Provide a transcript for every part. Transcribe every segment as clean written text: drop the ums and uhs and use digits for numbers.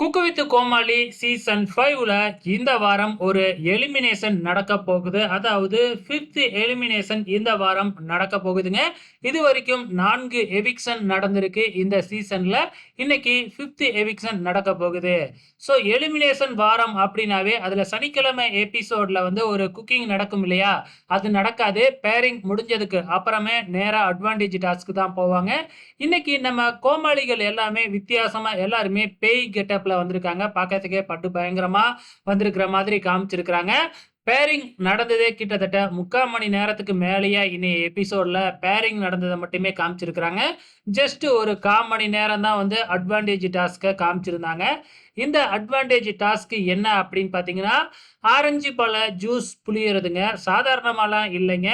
Cook with Comali season 5ல இந்த வாரம் ஒரு எலிமினேஷன் நடக்க போகுது. அதாவது 5த் எலிமினேஷன் இந்த வாரம் நடக்க போகுதுங்க. இதுவரைக்கும் 4 எவிக்ஷன் நடந்திருக்கு இந்த சீசன்ல. இன்னைக்கு 5த் எவிக்ஷன் நடக்க போகுது. ஸோ எலிமினேஷன் வாரம் அப்படின்னாவே அதுல சனிக்கிழமை எபிசோட்ல வந்து ஒரு குக்கிங் நடக்கும் இல்லையா? அது நடக்காது. பேரிங் முடிஞ்சதுக்கு அப்புறமே நேரா அட்வான்டேஜ் டாஸ்க் தான் போவாங்க. இன்னைக்கு நம்ம கோமாளிகள் எல்லாமே வித்தியாசமா எல்லாருமே பேய் கெட்டப்ல வந்திருக்காங்க. பார்க்கறதுக்கே படு பயங்கரமா வந்திருக்கிற மாதிரி காமிச்சிருக்கிறாங்க. பேரிங் நடந்ததே கிட்டத்தட்ட 3/4 மணி நேரத்துக்கு மேலேயே இன்னைய எபிசோட்ல பேரிங் நடந்தத மட்டுமே காமிச்சிருக்கிறாங்க. ஜஸ்ட் ஒரு 1/4 மணி நேரம் தான் வந்து அட்வான்டேஜ் டாஸ்க்க காமிச்சிருந்தாங்க. இந்த அட்வான்டேஜ் டாஸ்க் என்ன அப்படின்னு பார்த்தீங்கன்னா, ஆரஞ்சு பழ ஜூஸ் புழியறதுங்க. சாதாரணமாலாம் இல்லைங்க.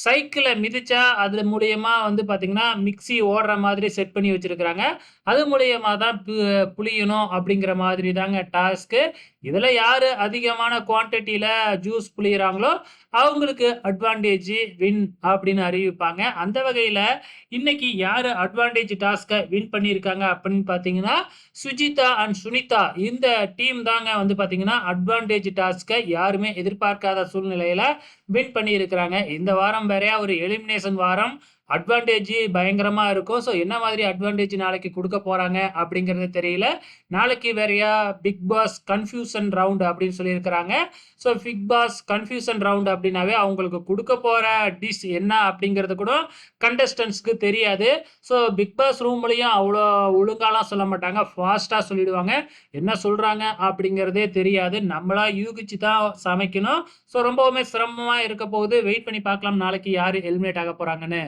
சைக்கிள மிதிச்சா அது மூலியமா வந்து பார்த்தீங்கன்னா, மிக்ஸி ஓடுற மாதிரி செட் பண்ணி வச்சிருக்கிறாங்க. அது மூலியமா தான் புழியணும் அப்படிங்கிற மாதிரி தாங்க டாஸ்க்கு. இதுல யாரு அதிகமான குவான்டிட்டில ஜூஸ் புழியறாங்களோ, அவங்களுக்கு அட்வான்டேஜ் வின் அப்படின்னு அறிவிப்பாங்க. அந்த வகையில இன்னைக்கு யாரு அட்வான்டேஜ் டாஸ்க்க வின் பண்ணியிருக்காங்க அப்படின்னு பார்த்தீங்கன்னா, சுஜிதா அண்ட் சுனிதா இந்த டீம் தாங்க வந்து பார்த்தீங்கன்னா, அட்வான்டேஜ் டாஸ்க்க யாருமே எதிர்பார்க்காத சூழ்நிலையில வின் பண்ணியிருக்கிறாங்க. இந்த வாரம் வேறயா ஒரு எலிமினேஷன் வாரம். அட்வான்டேஜ் பயங்கரமா இருக்கும். ஸோ என்ன மாதிரி அட்வான்டேஜ் நாளைக்கு குடுக்க போறாங்க அப்படிங்கிறது தெரியல. நாளைக்கு வேறயா பிக் பாஸ் கன்ஃப்யூஷன் ரவுண்ட் அப்படின்னு சொல்லியிருக்கிறாங்க. So Bigg Boss confusion round அப்படின்னாவே அவங்களுக்கு குடுக்க போற டிஷ் என்ன அப்படிங்கிறது கூட கண்டஸ்டன்ட்ஸ்க்கு தெரியாது. ஸோ பிக் பாஸ் ரூம்லயும் அவ்வளோ ஒழுங்காலாம் சொல்ல மாட்டாங்க. ஃபாஸ்ட்டா சொல்லிடுவாங்க. என்ன சொல்றாங்க அப்படிங்கிறதே தெரியாது. நம்மளா யூகிச்சு தான் சமைக்கணும். ஸோ ரொம்பவுமே சிரமமா இருக்க போகுது. வெயிட் பண்ணி பார்க்கலாம் நாளைக்கு யாரு எலிமினேட் ஆக போறாங்கன்னு.